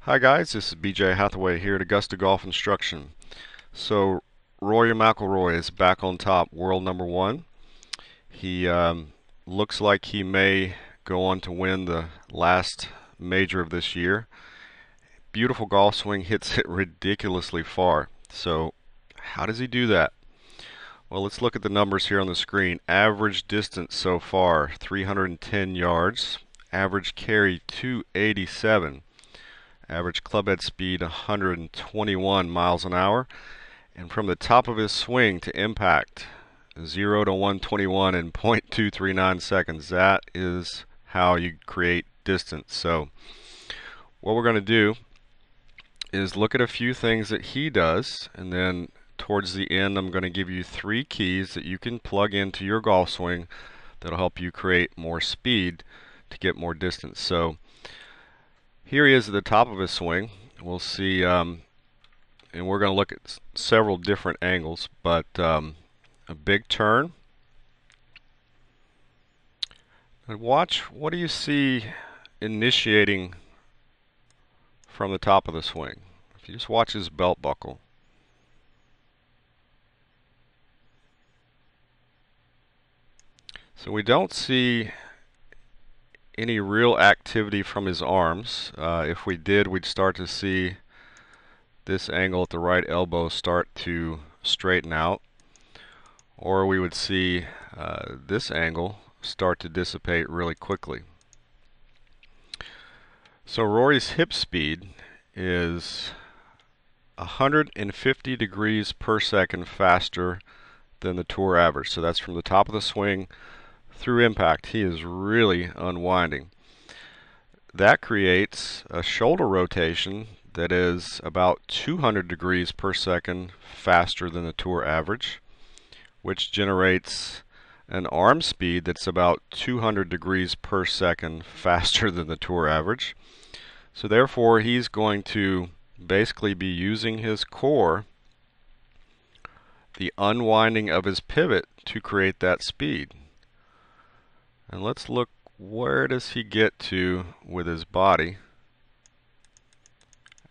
Hi guys, this is BJ Hathaway here at Augusta Golf Instruction. So Rory McIlroy is back on top, world number one. He looks like he may go on to win the last major of this year. Beautiful golf swing, hits it ridiculously far. So how does he do that? Well, let's look at the numbers here on the screen. Average distance so far, 310 yards. Average carry, 287. Average clubhead speed 121 miles an hour. And from the top of his swing to impact, 0 to 121 in 0.239 seconds. That is how you create distance. So what we're going to do is look at a few things that he does, and then towards the end I'm going to give you 3 keys that you can plug into your golf swing that'll help you create more speed to get more distance. So here he is at the top of his swing. We'll see, and we're going to look at several different angles, but a big turn. And watch, what do you see initiating from the top of the swing? If you just watch his belt buckle. So we don't see any real activity from his arms. If we did, we'd start to see this angle at the right elbow start to straighten out, or we would see this angle start to dissipate really quickly. So Rory's hip speed is 150 degrees per second faster than the tour average. So that's from the top of the swing through impact. He is really unwinding. That creates a shoulder rotation that is about 200 degrees per second faster than the tour average, which generates an arm speed that's about 200 degrees per second faster than the tour average. So therefore he's going to basically be using his core, the unwinding of his pivot, to create that speed. And let's look, where does he get to with his body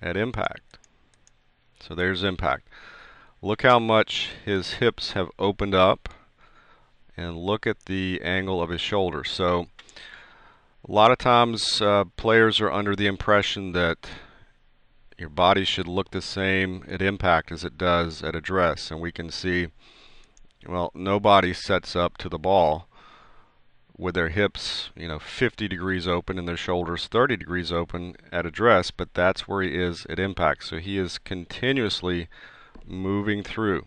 at impact? So there's impact. Look how much his hips have opened up, and look at the angle of his shoulder. So a lot of times players are under the impression that your body should look the same at impact as it does at address, and we can see, well, nobody sets up to the ball with their hips, 50 degrees open and their shoulders 30 degrees open at address, but that's where he is at impact. So he is continuously moving through.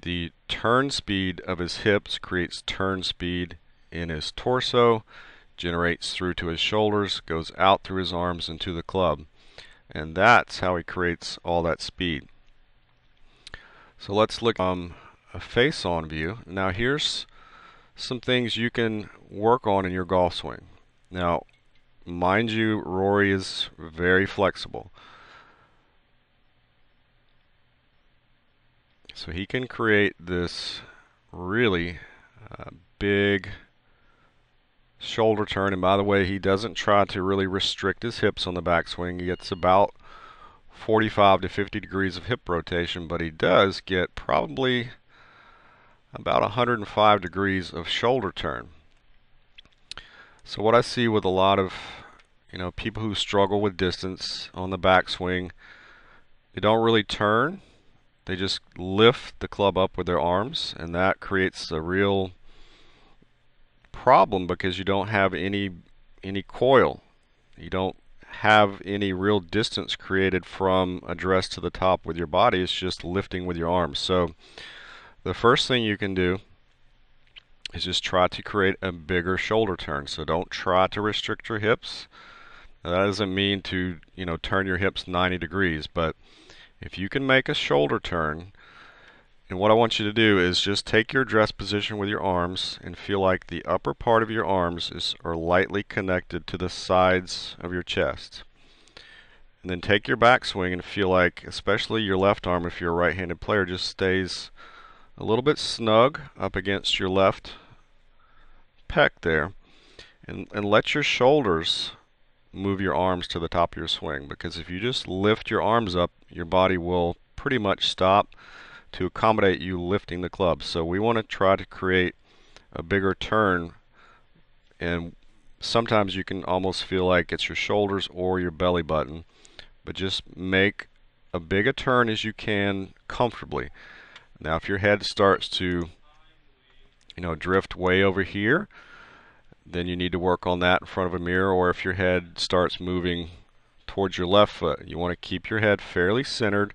The turn speed of his hips creates turn speed in his torso, generates through to his shoulders, goes out through his arms and to the club. And that's how he creates all that speed. So let's look at a face-on view. Now here's some things you can work on in your golf swing. Now, mind you, Rory is very flexible. So he can create this really big shoulder turn. And by the way, he doesn't try to really restrict his hips on the backswing. He gets about 45 to 50 degrees of hip rotation, but he does get probably about 105 degrees of shoulder turn. So what I see with a lot of people who struggle with distance on the backswing, they don't really turn. They just lift the club up with their arms, and that creates a real problem because you don't have any coil. You don't have any real distance created from address to the top with your body. It's just lifting with your arms. So the first thing you can do is just try to create a bigger shoulder turn. So don't try to restrict your hips. Now, that doesn't mean to turn your hips 90 degrees, but if you can make a shoulder turn, and what I want you to do is just take your address position with your arms and feel like the upper part of your arms are lightly connected to the sides of your chest. And then take your backswing and feel like, especially your left arm, if you're a right-handed player, just stays a little bit snug up against your left pec there. And let your shoulders move your arms to the top of your swing, because if you just lift your arms up, your body will pretty much stop to accommodate you lifting the club. So we want to try to create a bigger turn, and sometimes you can almost feel like it's your shoulders or your belly button, but just make a big a turn as you can comfortably. Now if your head starts to drift way over here, then you need to work on that in front of a mirror. Or if your head starts moving towards your left foot, you want to keep your head fairly centered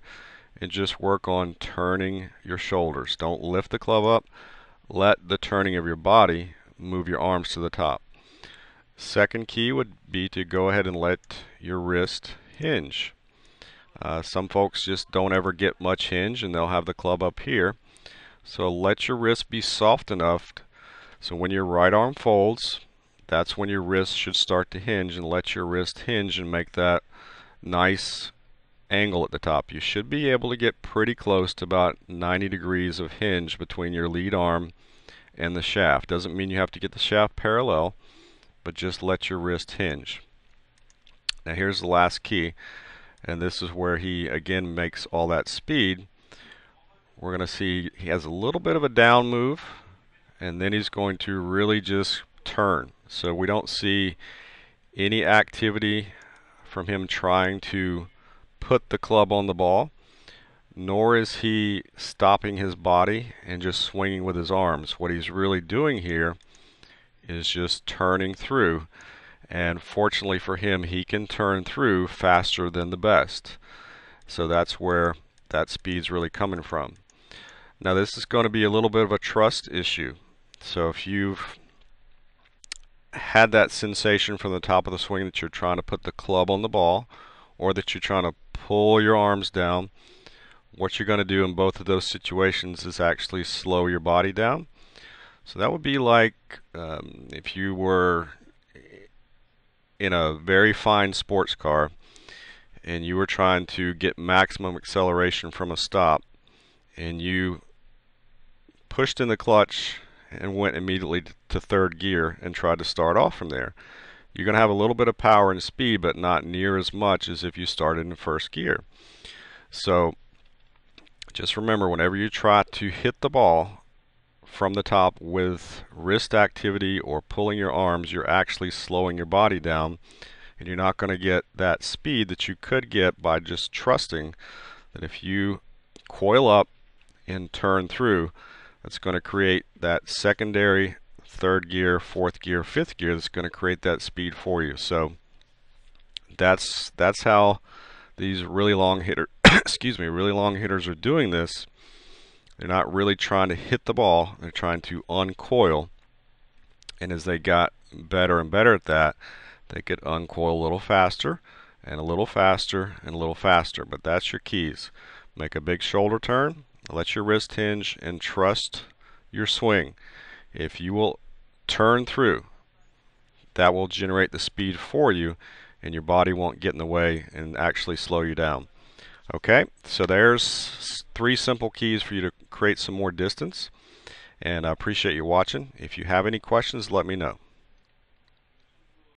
and just work on turning your shoulders. Don't lift the club up. Let the turning of your body move your arms to the top. Second key would be to go ahead and let your wrist hinge. Some folks just don't ever get much hinge and they'll have the club up here. So let your wrist be soft enough so when your right arm folds, that's when your wrist should start to hinge, and let your wrist hinge and make that nice angle at the top. You should be able to get pretty close to about 90 degrees of hinge between your lead arm and the shaft. Doesn't mean you have to get the shaft parallel, but just let your wrist hinge. Now here's the last key, and this is where he again makes all that speed. We're going to see he has a little bit of a down move, and then he's going to really just turn. So we don't see any activity from him trying to put the club on the ball, nor is he stopping his body and just swinging with his arms. What he's really doing here is just turning through, and fortunately for him, he can turn through faster than the best. So that's where that speed's really coming from. Now this is going to be a little bit of a trust issue. So if you've had that sensation from the top of the swing that you're trying to put the club on the ball, or that you're trying to pull your arms down, what you're going to do in both of those situations is actually slow your body down. So that would be like if you were in a very fine sports car and you were trying to get maximum acceleration from a stop, and you pushed in the clutch and went immediately to third gear and tried to start off from there. You're going to have a little bit of power and speed, but not near as much as if you started in first gear. So just remember, whenever you try to hit the ball from the top with wrist activity or pulling your arms, you're actually slowing your body down, and you're not going to get that speed that you could get by just trusting that if you coil up and turn through, that's going to create that secondary third gear, fourth gear, fifth gear that's going to create that speed for you. So that's how these really long really long hitters are doing this. They're not really trying to hit the ball, they're trying to uncoil, and as they got better and better at that, they could uncoil a little faster and a little faster and a little faster. But that's your keys. Make a big shoulder turn, let your wrist hinge, and trust your swing. If you will turn through, that will generate the speed for you, and your body won't get in the way and actually slow you down. Okay, so there's 3 simple keys for you to create some more distance, and I appreciate you watching. If you have any questions, let me know.